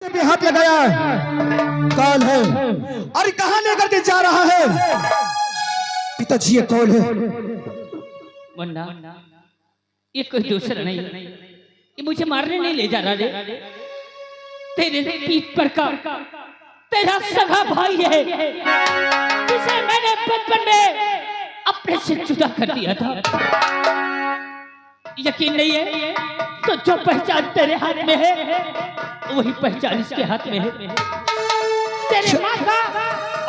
पे हाथ लगाया है, कौन है और कहां लेकर के जा रहा है? पिताजी ये कौन है? मुन्ना, ये कोई दूसरा नहीं, ये मुझे मारने नहीं ले जा रहा रे। तेरे पीठ पर का तेरा सगा भाई है, जिसे मैंने बचपन में अपने से जुदा कर दिया था। यकीन नहीं है तो जो पहचान तेरे हाथ में है वही पहचान इसके हाथ में है। तेरे माँ का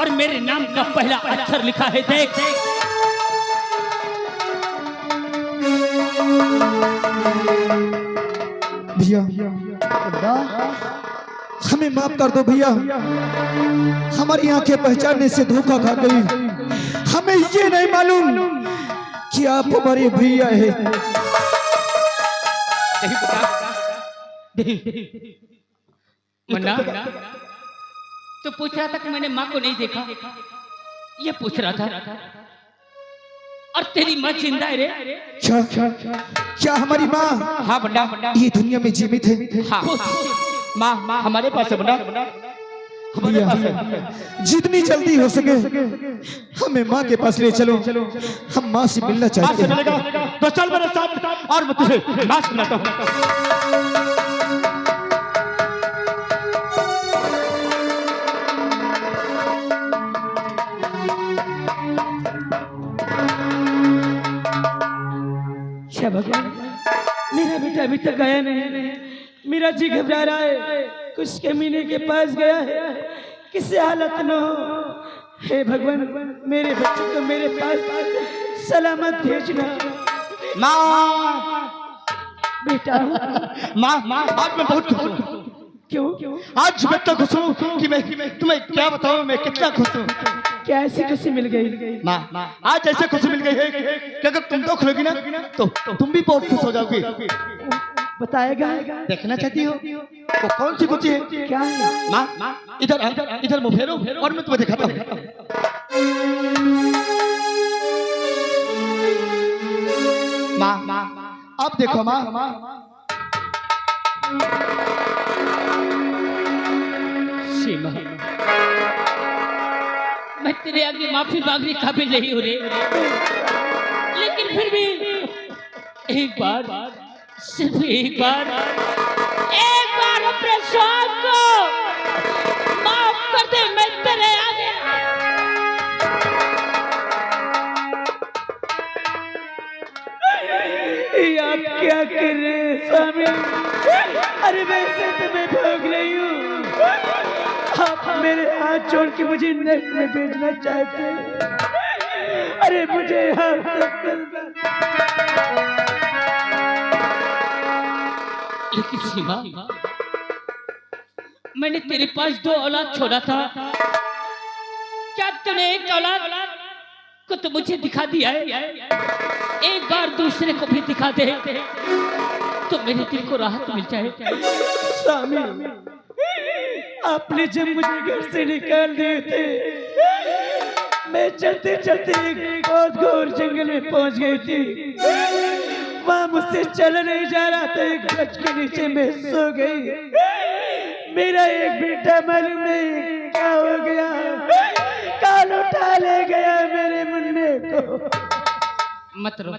और मेरे नाम का पहला अक्षर लिखा है, देख। भैया हमें माफ कर दो भैया, हमारी आंखें पहचानने से धोखा खा गई। हमें ये नहीं मालूम कि आप हमारे भैया है। मुन्ना, तो पूछ रहा था कि मैंने माँ को नहीं देखा, ये पूछ रहा था। और तेरी माँ जिंदा है रे? क्या हमारी माँ? हाँ बंडा, ये दुनिया में जीवित है? हाँ माँ हमारे पास है बंडा, हमारे पास है। जितनी जल्दी हो सके हमें माँ के पास ले चलो, हम माँ से मिलना चाहते हैं। तो चल मेरे साथ और मैं तुझे माँ से मिलाता हूँ। भगवान, मेरा बेटा अभी तक गया नहीं। मेरा जी घबरा रहा है, कुछ कमीने के पास गया है, किसी हालत न हो। हे भगवान, मेरे बच्चे को मेरे पास सलामत भेजना। माँ, बेटा, माँ, आज मैं बहुत खुश हूँ। क्यों? आज मैं इतना खुश हूँ कि मैं तुम्हें क्या बताऊँ, मैं कितना खुश हूँ। क्या ऐसी खुशी मिल गई? माँ, आज ऐसे खुशी मिल गई है कि अगर तुम तो खुलोगी ना तो तुम भी बहुत खुश हो जाओगी। बताएगा? देखना चाहती हो वो कौन सी खुशी है? क्या है? माँ, इधर मुँह फेरो और मैं तुम्हें दिखाता हूँ। माँ, अब देखो माँ, सीमा, मैं तेरे आगे माफी मांगने काबिल नहीं हूँ रे, लेकिन फिर भी एक बार, सिर्फ एक बार अपने स्वाद को माफ कर दे। मैं तेरे आगे आप क्या कर रहे हैं स्वामी? अरे वैसे तो मैं भोग रही हूँ, आप मेरे हाथ छोड़ के मुझे नरक में भेजना चाहते हैं। अरे मुझे लेकिन सीमा, मैंने तेरे पास 2 औलाद छोड़ा था, क्या तूने एक औलाद को तो मुझे दिखा दिया है? एक बार दूसरे को भी दिखा दे तो मेरे दिल को राहत मिल जाए। स्वामी, आपने जब मुझे घर से निकाल दिए थे, मैं चलते चलते एक बहुत घोर जंगल में पहुंच गई थी। वहां मुझसे चल नहीं जा रहा था, एक गछ के नीचे मैं सो गई। मेरा एक बेटा मालूम नहीं क्या हो गया, काल उठा ले गया मेरे मुन्ने को। मत रो,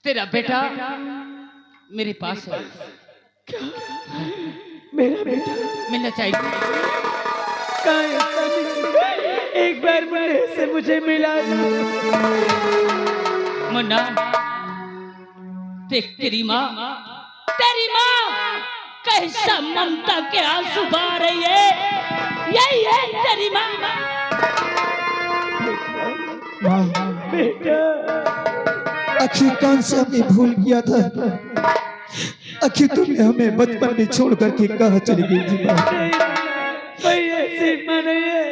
तेरा बेटा मेरे पास है। मेरा बेटा मिलना चाहिए। एक बार मुन्ने से मुझे मिला। मुन्ना, देख तेरी माँ कैसा ममता के आंसू बहा रही है। यही है तेरी माँ। बेटा, आखिर कौन सा हमने भूल किया था? आखिर तुमने हमें बचपन में छोड़ करके कहाँ चली गई थी? कोई ऐसी माँ नहीं है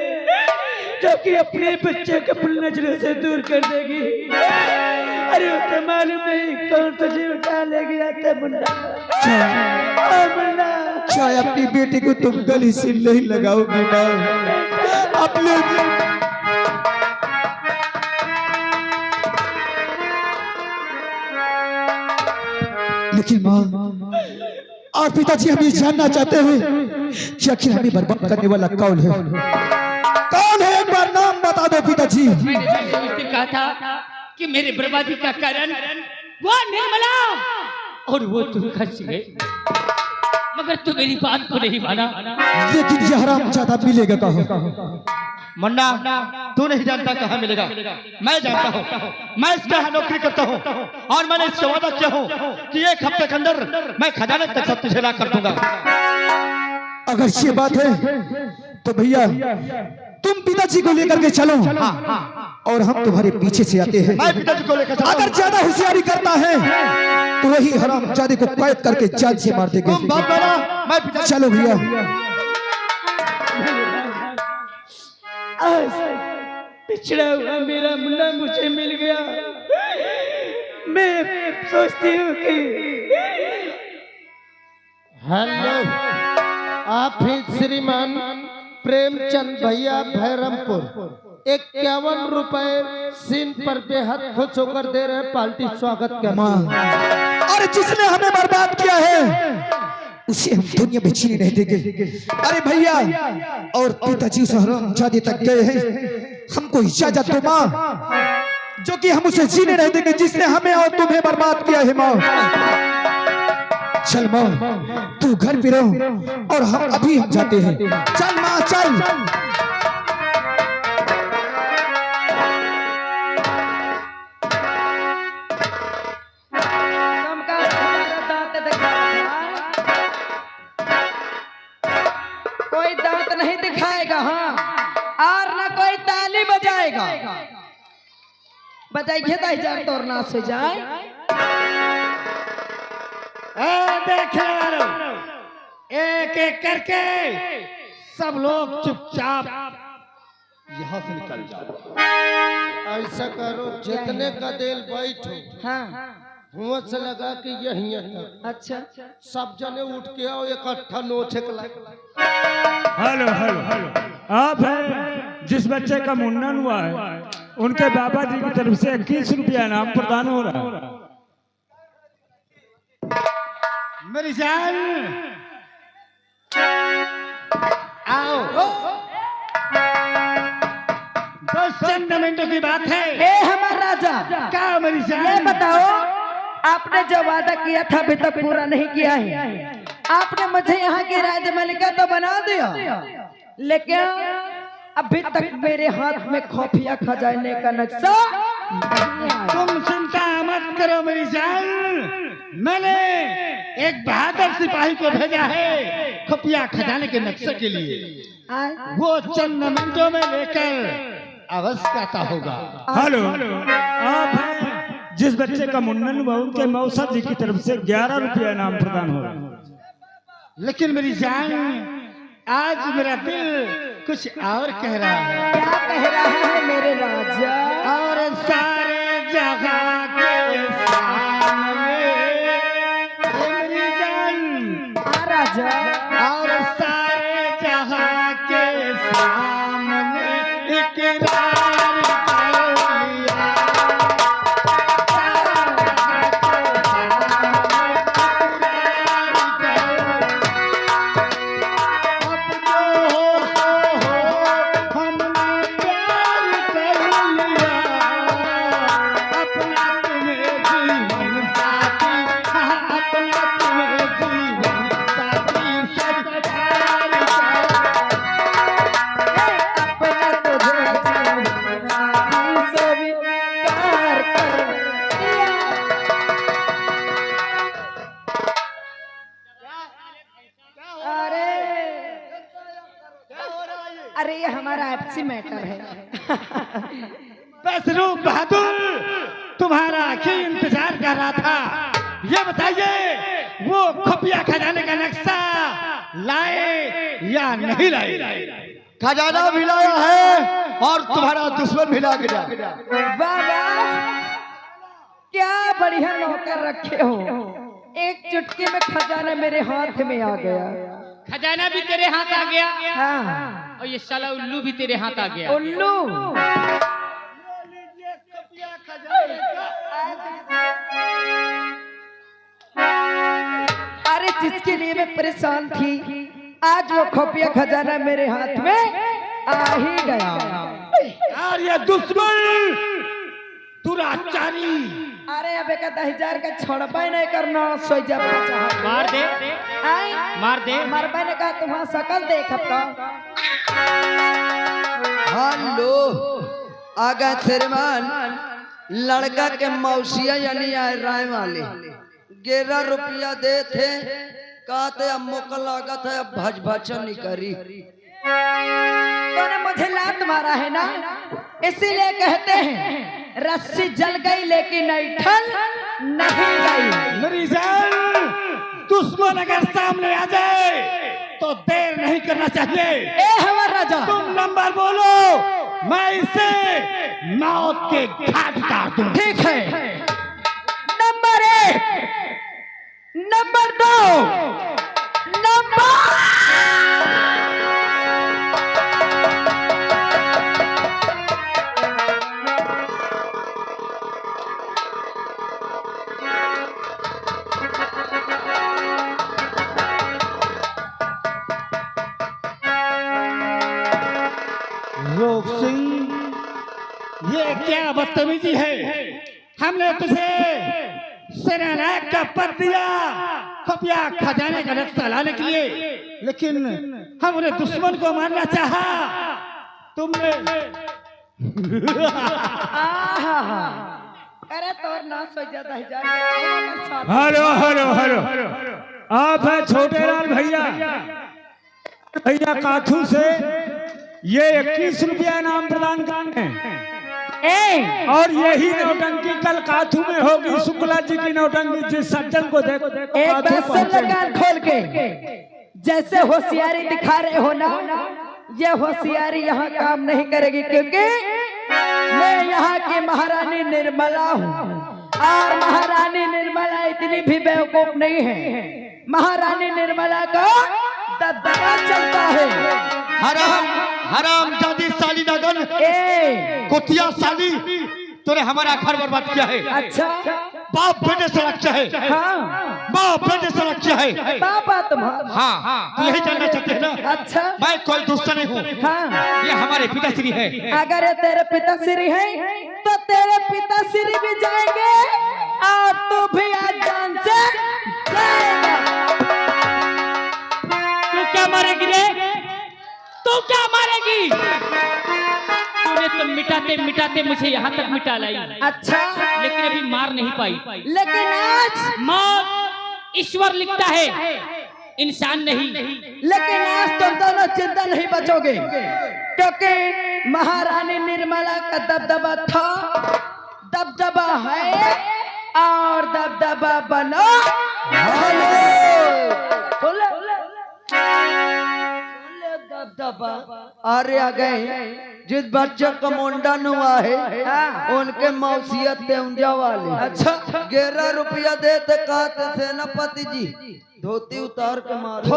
जो कि अपने बच्चे को अपनी नजरों से दूर कर देगी। अरे वो तो मालूम नहीं कौन तुझे उठा ले गया था मुन्ना। क्या अपनी बेटी को तुम गले से नहीं लगाओगी माँ? अपने लेकिन माँ और पिताजी हम ये जानना चाहते हैं कि आखिर हमें बर्बाद करने वाला कौन है? कौन है? एक बार नाम बता दो पिताजी। मैंने तुमसे उस दिन कहा था कि मेरे बर्बादी का कारण वो निर्मला और वो तुम खर्च गए, मगर तू मेरी बात को नहीं माना। लेकिन ये हरामजादा मिलेगा कहाँ? मुन्ना, तू नहीं जानता कहाँ मिलेगा, मैं जानता हूँ। मैं इसका यहाँ नौकरी करता हूँ और मैंने इससे वादा किया हूँ कि 1 हफ्ते के अंदर मैं खजाने तक सब तुझे ला कर दूंगा। अगर ये बात है तो भैया तुम पिताजी को लेकर के चलो और हम तुम्हारे पीछे से आते हैं। मैं पिताजी को लेकर चलता हूं। अगर ज्यादा होशियारी करता है तो वही हरामजादे को कैद करके जान से मार देंगे। तुम बात माना, मैं पिताजी। चलो भैया। आज पिछड़ा हुआ मेरा मुन्ना मुझे मिल गया। मैं सोचती हूँ कि हेलो, आप ही श्रीमान प्रेमचंद भैया भैरमपुर 51 रुपए सीन पर बेहद खुश होकर दे रहे, पार्टी स्वागत करती है। अरे जिसने हमें बर्बाद किया है उसे हम दुनिया में जीने नहीं देंगे। अरे भैया और पिताजी उस हरामजादे तक गए हैं, हमको इजाजत दो माँ, जो कि हम उसे जीने नहीं देंगे जिसने हमें और तुम्हें बर्बाद किया है। माँ चल माँ, तू घर पे रहो और हम अभी हम जाते हैं। चल माँ चल। कोई दांत नहीं दिखाएगा, हाँ, और ना कोई ताली बजाएगा। बजाइए तो हजार तोड़ना से जाए। देख लो, एक एक करके सब लोग चुपचाप यहाँ से निकल जाओ। ऐसा करो, जितने का दिल बैठो, हाँ, हुआ से लगा कि यही है। अच्छा, सब जने उठ के आओ, इकट्ठा नोचे के लग। हेलो हेलो हेलो, आप हैं जिस बच्चे का मुंडन हुआ है, उनके बाबा जी की तरफ से 21 रुपया इनाम प्रदान हो रहा है। मेरी जान आओ। बस चंद मिनटों की बात है। ए हमारा राजा, क्या मेरी जान? ये बताओ, आपने जो वादा किया था अभी तक पूरा नहीं किया है। आपने मुझे यहाँ की राजमलिका तो बना दिया, लेकिन अभी तक मेरे हाथ में खुफिया खजाने का नक्शा नहीं आया। तुम चिंता मत करो मेरी जान, मैंने एक बहादुर सिपाही को भेजा है खुफिया खजाने के नक्शे के लिए। वो चंद मिनटों में लेकर अवश्य आता होगा। हेलो, आप हैं जिस बच्चे का मुंडन हुआ, उनके मौसा जी की तरफ से 11 रुपया इनाम प्रदान हो रहा है। लेकिन मेरी जान, आज मेरा दिल कुछ और कह रहा है। क्या कह रहा है मेरे राजा? और सारे जगह के सामने मेरी जान, हाँ राजा, और सारे जगह के सामने इकरार कर लिया। अरे ये हमारा आपसी मैटर है। बस रूप बहादुर, तुम्हारा ही इंतजार कर रहा था। ये बताइए, वो खुफिया खजाने का नक्शा लाए या नहीं लाए? खजाना भी लाया है और तुम्हारा दुश्मन भी ला गया। वाह वाह, क्या बढ़िया नौकर रखे हो। एक चुटकी में खजाना मेरे हाथ में आ गया। खजाना भी तेरे हाथ आ गया, हाँ, और ये साला उल्लू भी तेरे हाथ आ गया। उल्लू। अरे जिसके लिए मैं परेशान थी, आज वो खुफिया खजाना मेरे हाथ में आ ही गया। और ये दुश्मन दुराचारी अरे अब 1000 का छोड़ पाए नहीं करना सोई जब मार दे मार दे। मरबा ने कहा तुम्हारा शकल देख अपना। हेलो आगा श्रीमान लड़का के मौसिया यानी आए राय वाले 11 रुपया दे थे कहते अब मौका लागत है अब भज भजन नहीं करी। तूने मुझे लात मारा है ना इसीलिए कहते हैं रस्सी जल गई लेकिन ऐठन नहीं गई। मेरी जान दुश्मन अगर सामने आ जाए तो देर नहीं करना चाहिए। ए हमारा राजा तुम नंबर बोलो मैं इसे मौत के घाट उतार दूं। ठीक है नंबर 1 नंबर 2 नंबर रोक सिंह ये क्या बदतमीजी है। हमने तुझे सेनानायक का पद दिया खुफिया खजाने का नक्शा लाने के लिए लेकिन हमने दुश्मन को मारना चाहा तुमने। अरे तोर ना सो ज्यादा 1000 हेलो हेलो हेलो आप है छोटे लाल भैया भैया काथू से ये 21 रुपया इनाम प्रदान करते हैं और यही नौटंकी कल काथू में होगी। शुक्ला जी की नौटंकी जिस सज्जन को देखो एक बार सुन लो कान खोल के जैसे होशियारी दिखा रहे हो ना ये होशियारी यहाँ काम नहीं करेगी क्योंकि मैं यहाँ की महारानी निर्मला हूँ और महारानी निर्मला इतनी भी बेवकूफ नहीं है। महारानी निर्मला का दबदबा चलता है। हराम हराम जादी साली नगन कुतिया साली तूने हमारा घर बर्बाद किया है। अच्छा बाप बेटे से रक्षा है। हाँ बाप बेटे से रक्षा है। पापा तुम्हारा हाँ तू यही जानना चाहते है ना। अच्छा मैं कोई दुश्मन नहीं हूँ। हाँ ये हमारे पिताश्री है। अगर ये तेरे पिताश्री है तो तेरे पिताश्री भी जाएंगे और तू भी आज जान से जाएगा। तू क्या मारेगी रे? तू क्या मारेगी? तूने तो मिटाते मिटाते मुझे यहाँ तक मिटा लाई। अच्छा लेकिन अभी मार नहीं पाई। लेकिन आज मौत ईश्वर लिखता है इंसान नहीं। लेकिन आज तुम दोनों चिंता नहीं बचोगे क्योंकि महारानी निर्मला का दबदबा था दबदबा है और दबदबा बनो। अरे आ गए जिस बच्चे का मुंडन हुआ है उनके मौसियत तेउंजा वाले। अच्छा 11 रुपया देते कहते सेनापति जी धोती उतार के मारो।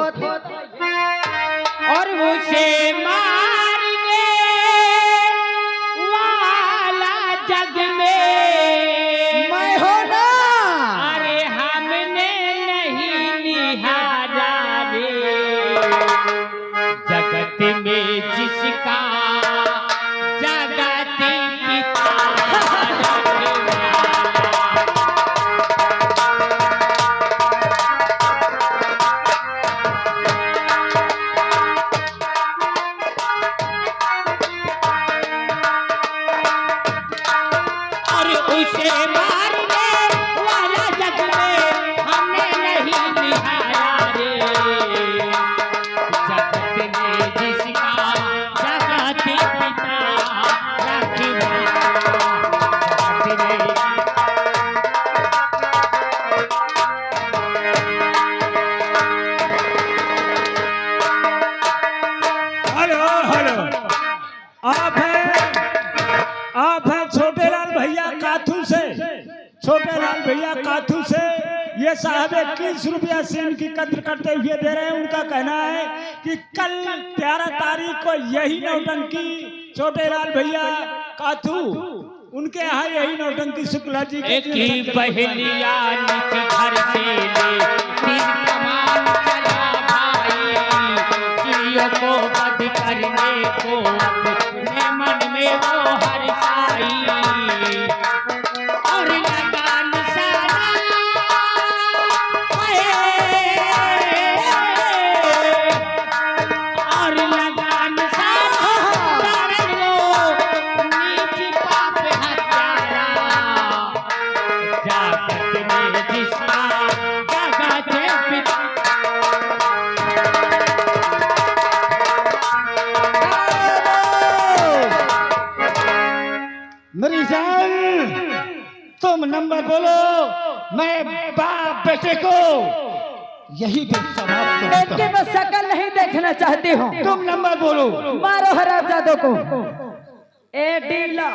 और उसे मारने वाला जग में मैं हो ना। अरे हमने नहीं निहारा रे जगत में जिसका जगत पिता और उसे मारने वाला जग में हमने नहीं निहारा रे जगत में जिसका जगत पिता रखवाला जगत में हेलो हेलो आप हैं छोटे लाल भैया काथू से। छोटे लाल भैया काथू से ये साहब 21 रुपया से इनकी कद्र करते हुए दे रहे हैं। उनका कहना है कि कल 11 तारीख को यही नौटंकी छोटे लाल भैया काथू उनके यहाँ यही नौटंकी शुक्ला जी एक ही पहलिया नीचे घर से ले तीर कमान चला भाई बुराइयों को बद करने को अपने मन में वो हर्षाई और लगा निशाना और लगा निशाना कारण वो नीच पाप हत्यारा जागत में जिसका जगत पिता मेरी जान, तुम नंबर बोलो, मैं बाप बेटे को यही पे समाप्त करता इनकी हूं। मैं शक्ल नहीं देखना चाहती हूँ। तुम नंबर बोलो। मारो हरामजादों को। ए डीला,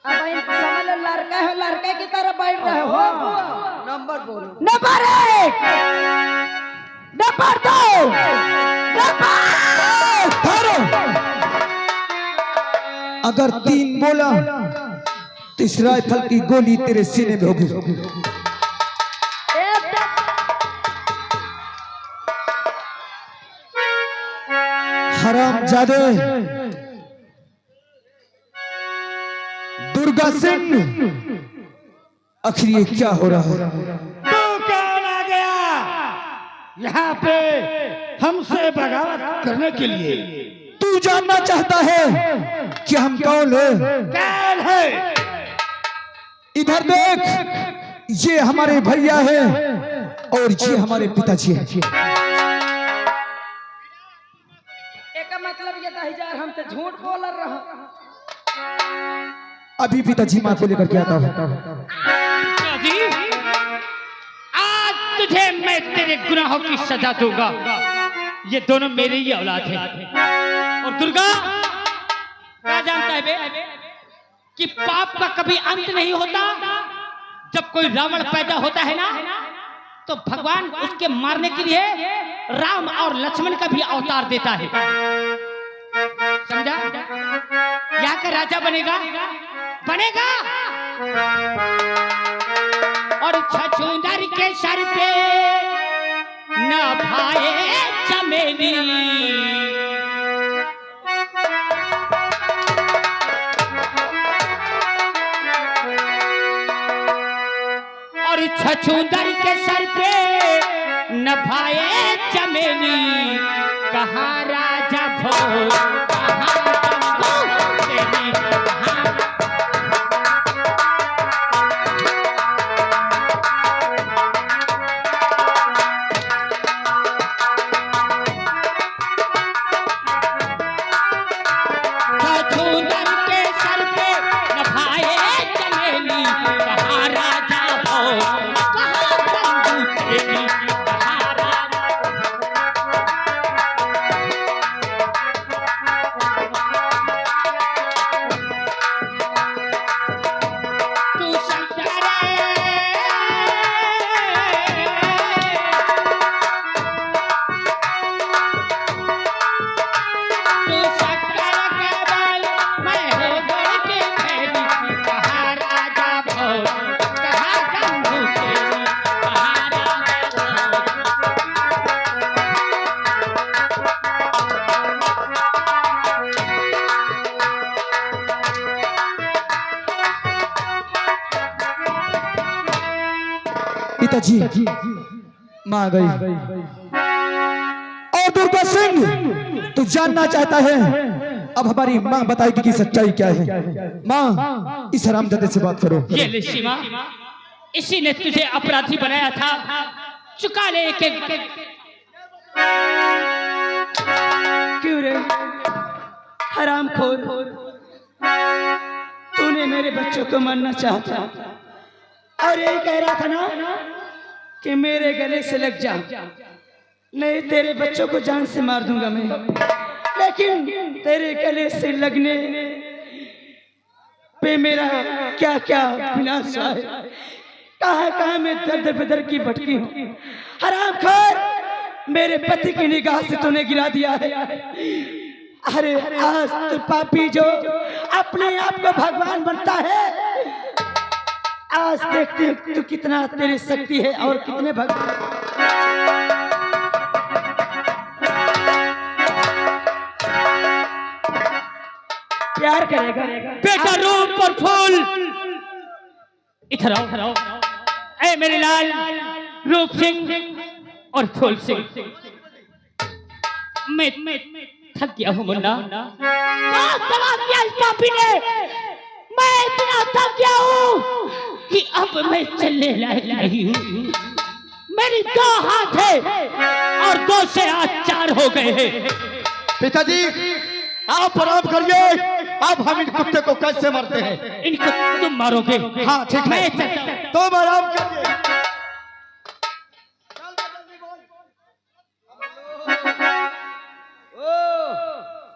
अब इन समझ लो लड़का है, लड़के की तरह बैठ रहे हो। नंबर बोलो। नंबर 1, नंबर 2, नंबर ठहरो। अगर 3 बोला तो इस राइफल की गोली तेरे सीने में होगी। हरामजादे, दुर्गा सिंह, आखिर ये क्या हो रहा है? तू कौन आ गया यहाँ पे हमसे बगावत करने के लिए? तू जानना चाहता है कि हम कौन है? कौन है? इधर देख, ये हमारे भैया है और ये हमारे पिताजी है। एक मतलब ये दहीजार हमसे झूठ बोल रहा। अभी पिताजी माँ को लेकर के आता हूँ। जी, आज तुझे मैं तेरे गुनाहों की सजा दूंगा। ये दोनों मेरी ही औलाद है। और दुर्गा, क्या जानता है बे कि पाप का कभी अंत नहीं होता। जब कोई रावण पैदा होता है ना, तो भगवान उसके मारने के लिए राम और लक्ष्मण का भी अवतार देता है। समझा? यहाँ का राजा बनेगा, बनेगा। और छछूंदर के सर पे न भाए चमेली, और छछूंदर के सर पे न भाए चमेली। कहाँ राजा भोज, कहाँ तेरी, कहाँ छछूंदर के सर पे न भाए चमेली। कहाँ राजा भोज, कहाँ बंधु तेरी, कहाँ राजा। तू शंकर तू शंकर के बल, मैं हो गढ़ के खैरी। कहाँ राजा भोज, कहाँ बंधु तेरी, कहाँ राजा भोज। पिताजी, माँ आ गई। और दुर्गा सिंह, तू जानना चाहता है, अब हमारी माँ बताएगी कि सच्चाई क्या है। माँ, इस हरामजादे से बात करो। ये ले सीमा, इसी ने तुझे अपराधी बनाया था। चुका ले एक एक। क्यों रे हरामखोर, तूने मेरे बच्चों को मारना चाहता और यही कह रहा था ना कि मेरे गले से लग जा, नहीं तेरे बच्चों को जान से मार दूंगा मैं। लेकिन तेरे गले से लगने पे मेरा क्या क्या विनाश हुआ है। कहाँ कहाँ मैं दर बदर की भटकी हूँ। हरामखोर, मेरे पति की निगाह से तूने गिरा दिया है। अरे आज तो पापी जो अपने आप को भगवान बनता है, आज देखते हैं तू कितना तेरी शक्ति है और कितने भगवान। प्यार करेगा। बेटा रूप और फूल, इधर आओ। ऐ मेरे लाल रूप सिंह और फूल सिंह, मैं थक गया हूँ मुन्ना। मैं इतना थक गया हूँ कि अब मैं चलने लायक नहीं हूँ। मेरी 2 हाथ है और 2 से आज 4 हो गए हैं। पिताजी आप आराम करिए, अब हम इन कुत्ते को कैसे मारते हैं? इनको तुम मारोगे? हाँ ठीक है, मैं चलता हूँ। तुम आराम करिए।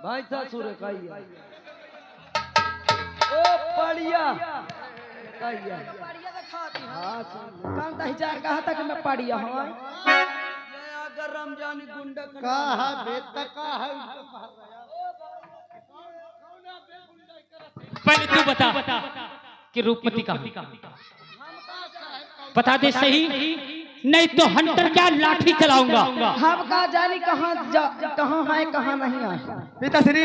भाई साहब सूर्य खाइए। ओ पड़िया खाइए। हाँ कौन था हजार कहा था कि मैं पढ़िया हूँ। अगर रमजानी गुंडा कहा बेटा कहा पहले तू बता कि रूपमती का बता दे सही, नहीं तो हंटर क्या लाठी चलाऊंगा। हम कहा जानी कहाँ है कहाँ नहीं है। पिताश्री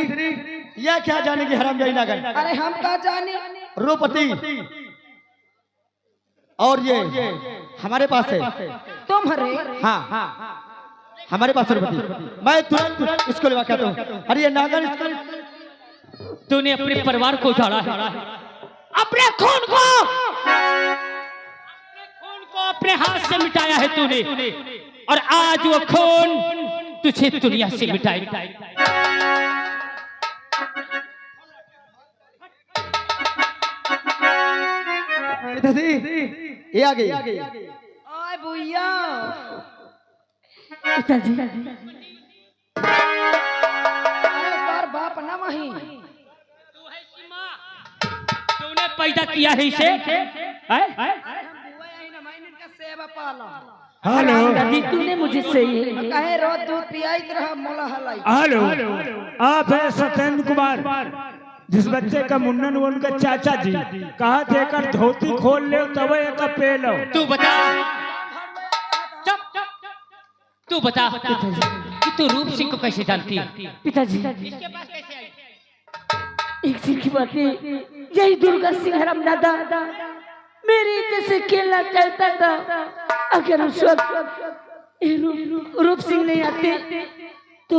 यह क्या जाने की हरामजादी ना करे। अरे हम कहा जानी रूपति और ये हमारे पास है। तुम हरे हाँ हमारे पास रूपति, मैं तुरंत इसको लेवा के आता हूँ। अरे ये नागर इसको, तूने अपने परिवार को उजाड़ा है, अपने खून को अपने हाथ से मिटाया है तूने, और आज वो खून तुझे दुनिया से मिटाएगा। पिताश्री ये आ गई। आय भैया पिताजी अरे बार बाप ना वही तूने पैदा किया है इसे, सेवा पाला। हेलो दादी तूने मुझे सही कहे रोज दूध पियाई रहा मोला हलाई। हेलो, आप है सत्येंद्र कुमार, जिस बच्चे का मुन्नन वो उनका चाचा जी। कहा देकर धोती खोल ले तब एक पे लो। तू बता, चुप, तू बता कि तू रूप सिंह को कैसे जानती है? पिताजी इसके पास कैसे आई? एक सिंह की बात है, यही दुर्गा सिंह हराम दादा मेरी जैसे खेलना चाहता था। अगर उस वक्त रूप सिंह नहीं आते तो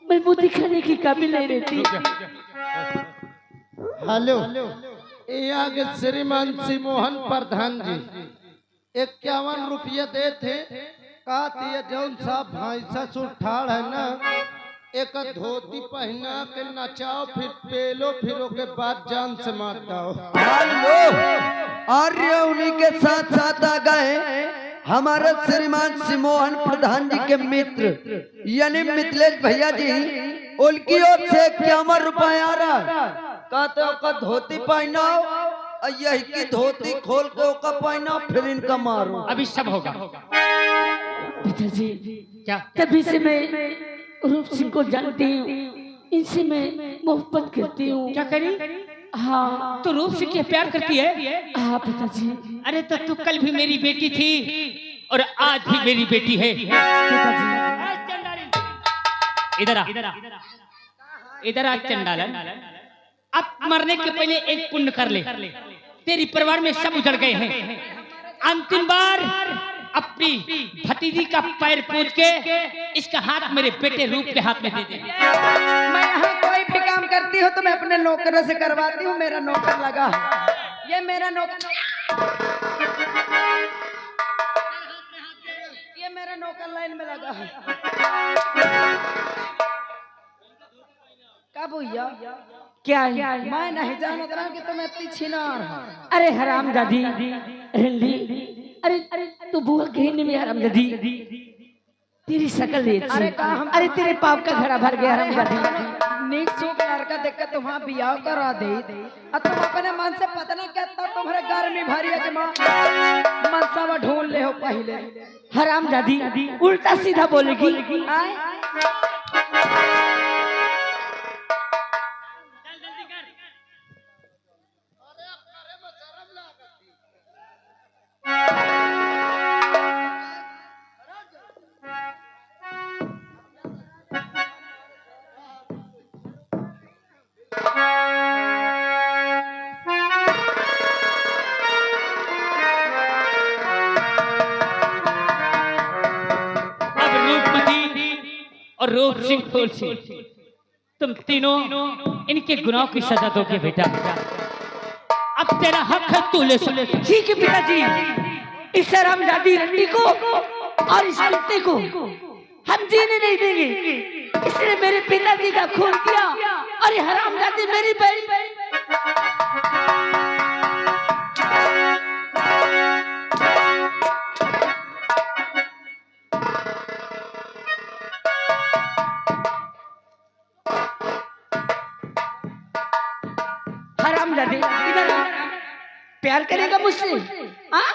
मैं वो दिखाने की काबिल नहीं रहती। हेलो, ये आगे श्रीमान मोहन प्रधान जी 51 रुपये दे थे। कहा थी जौन सा भैंसा सुठाड़ है ना, एक धोती पहना के नचाओ, फिर पेलो, फिर के बाद जान से मार दो। आर्य उन्हीं के साथ साथ आ गए हमारे श्रीमान सिमोहन प्रधान जी के मित्र यानी मिथिलेश भैया जी। उनकी ओर से 51 रुपए आ रहा। कहते का धोती पहनाओ, यही की धोती खोल के ओका पहनाओ, फिर इनका मारो। अभी सब होगा। पिताजी क्या? तभी से मैं रूप सिंह को जानती हूँ, इनसे मैं मोहब्बत करती हूँ। क्या करी? हाँ तू रूप सिंह से प्यार करती है? हाँ पिताजी। अरे तो तू कल भी मेरी बेटी थी और आज भी मेरी बेटी है। इधर आ, इधर आ चंडालन। अब मरने के पहले एक पुण्य कर ले। तेरी परिवार में सब उजड़ गए हैं। अंतिम बार अपनी भतीजी का पैर पूछ के इसका हाथ मेरे बेटे रूप के हाथ में दे दे। मैं यहाँ कोई भी काम करती हूँ तो मैं अपने नौकर से करवाती हूँ। मेरा नौकर लगा है, ये मेरा नौकर, ये मेरा नौकर लाइन में लगा है। क्या भैया क्या है? मैं नहीं जानता कि तुम इतनी छिनार हो। अरे हराम दादी रंडी, अरे तू बुआ कहने में हराम दादी तेरी शकल नहीं अच्छी। अरे तेरे पाप का घड़ा भर गया हराम दादी। नीक सूख लड़का देख के तुम्हारा बियाह करा दे, और तुम अपने मन से पता नहीं कहता तुम्हारे घर में भरी है कि मां मनसावा ढूंढ ले हो पहले। हराम दादी उल्टा सीधा बोलेगी। आए और रूप सिंह फूल सिंह, तुम तीनों इनके गुनाहों की सजा दोगे बेटा। अब तेरा हक है, तू ले सुन। ठीक है पिताजी, इस हरामजादी रंडी को और इस कुत्ते को हम जीने नहीं देंगे। इसने मेरे पिताजी का खून किया और ये हरामजादी मेरी बहन। हरामजादी इधर आ। प्यार करेगा मुझसे? हाँ?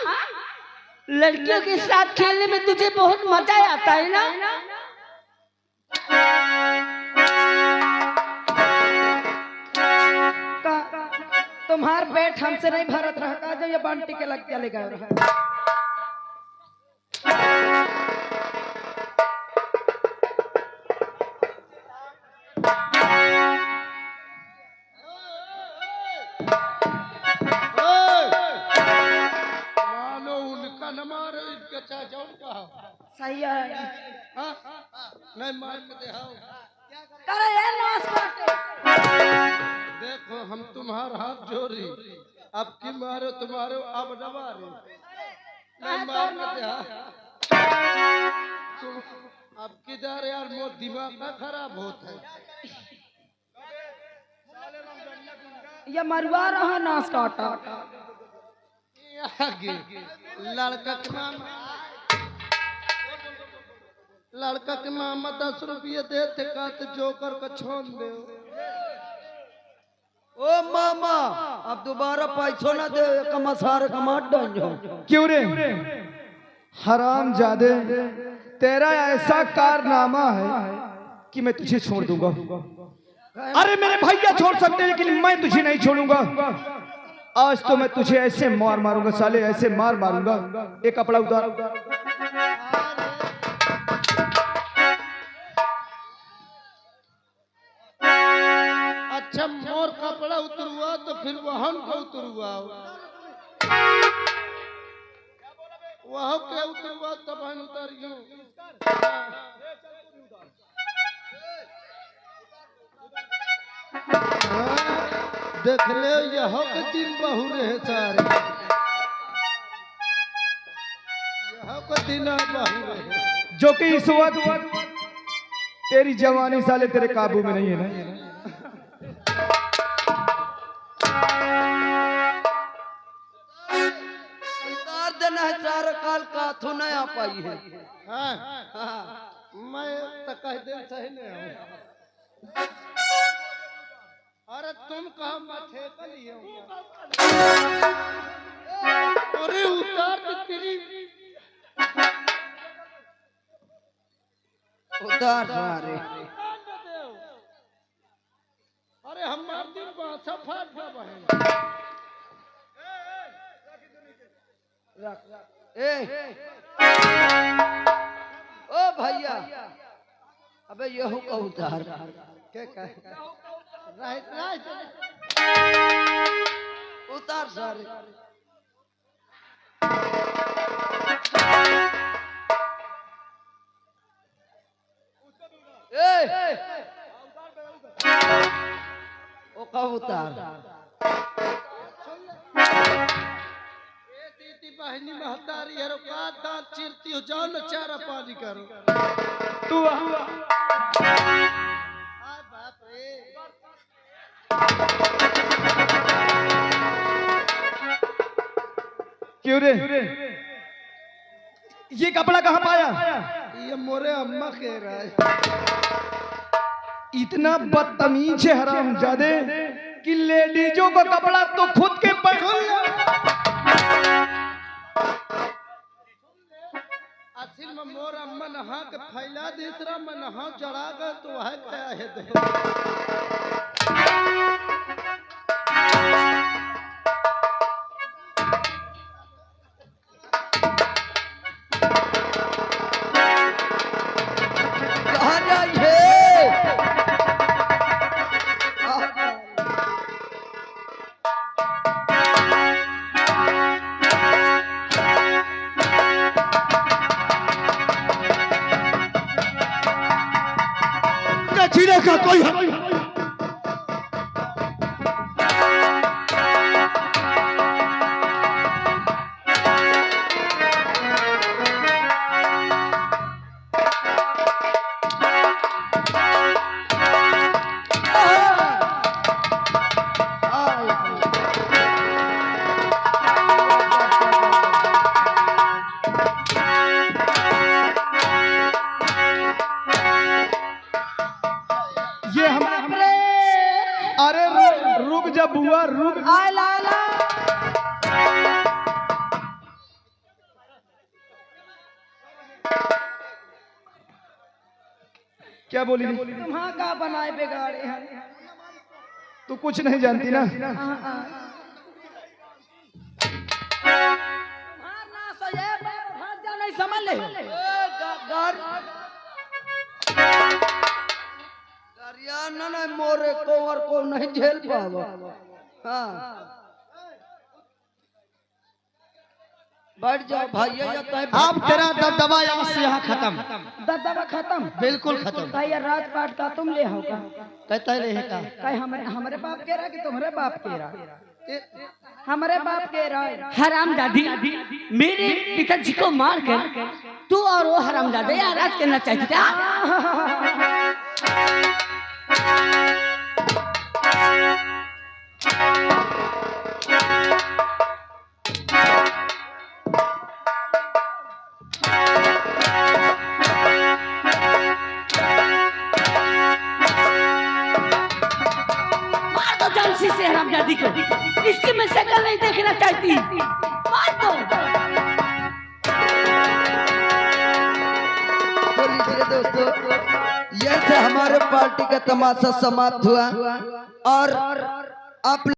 लड़कियों के साथ खेलने में तुझे बहुत मजा आता है ना? तुम्हार पेट हमसे नहीं भरत रहा का जो ये बांटी के लग चलेगा। मानो उनका न मारो, इनका चाचा उनका। सही है। हाँ? नहीं मार के दिखाओ। करे ये नाश काटे। देखो हम तुम्हारा हाथ जोड़ी, अब की मारो तुम्हारे, अब न मारो। नहीं मार के दिखाओ। तुम अब किधर यार, मोर दिमाग का खराब होता है। ये मरवा रहा नाश काटा। आगे लड़का के मामा, लड़का के मामा 10 रुपये देते का तो जोकर का छोड़ दे। ओ मामा, अब दोबारा पैसों ना दे, कमसार कमाट डांजो। क्यों रे हराम जादे, तेरा ऐसा कारनामा है कि मैं तुझे छोड़ दूंगा। अरे मेरे भैया छोड़ सकते हैं, लेकिन मैं तुझे नहीं छोड़ूंगा। आज तो मैं तुझे ऐसे मार मारूंगा साले, ऐसे मार मारूंगा। एक कपड़ा उतार। अच्छा मोर कपड़ा उतरुआ तो फिर वहन को उतरुआ, वह के उतरुआ तब हम उतरियो। देख ले यह के दिन बहु रहे सारे, यह के दिन बहु रहे, जो कि इस वक्त तेरी जवानी साले तेरे काबू में नहीं है ना। उतार देना है, चार काल का थू नहीं आ पाई है। हाँ, मैं तो कह दे सही नहीं हूँ। अरे तुम कहा माथे का लिए हो? अरे उतार दे तेरी, उतार सारे। अरे हमार दिन बाछा फाट बहन। ए ओ भैया, अबे यहू का उतार। के कहे राइट राइट उतार सारे। ओ का उतार। दीदी बहनी महतारी हरो का दांत चिरती हो, जाओ न चारा पानी करो। तू आ बाप रे, क्यों रे ये कपड़ा कहाँ पाया? ये मोरे अम्मा कह रहा है। इतना बदतमीज है हरामजादे कि लेडीजों का कपड़ा तो खुद के असिल में मोर अम्मा नहा के फैला देतरा, मैं नहा चढ़ा गए तो वह क्या है दे। कहाँ जाइए? मेरे जीने का कोई हक ये हमारे अरे रुक जा बुआ रुक। आला आला क्या बोली तुम्हां का बनाए बिगाड़े हैं। तू कुछ नहीं जानती ना। तुम्हार ना सहे भाग जा नहीं समझ ले। गरियाना नहीं मोरे कोवर को नहीं झेल पावा। हाँ बैठ जाओ भाई ये अब तेरा दबदबा यहाँ से यहाँ खत्म, दबदबा खत्म बिल्कुल खत्म। भैया राजपाट का तुम ले हो का कहता है रहेगा कहीं हमारे बाप के रहा कि तुम्हारे बाप के रहा। हमारे बाप के रहा। हरामजादी मेरे पिताजी को मार कर तू और वो हरामजादे आराज करना चाहते थे। मार दो जानसी से हरामजादी को, इसकी मैं शक्ल नहीं देखना चाहती। मार दो। तो लीजिए दोस्तों, यह से हमारे पार्टी का तमाशा समाप्त हुआ और आप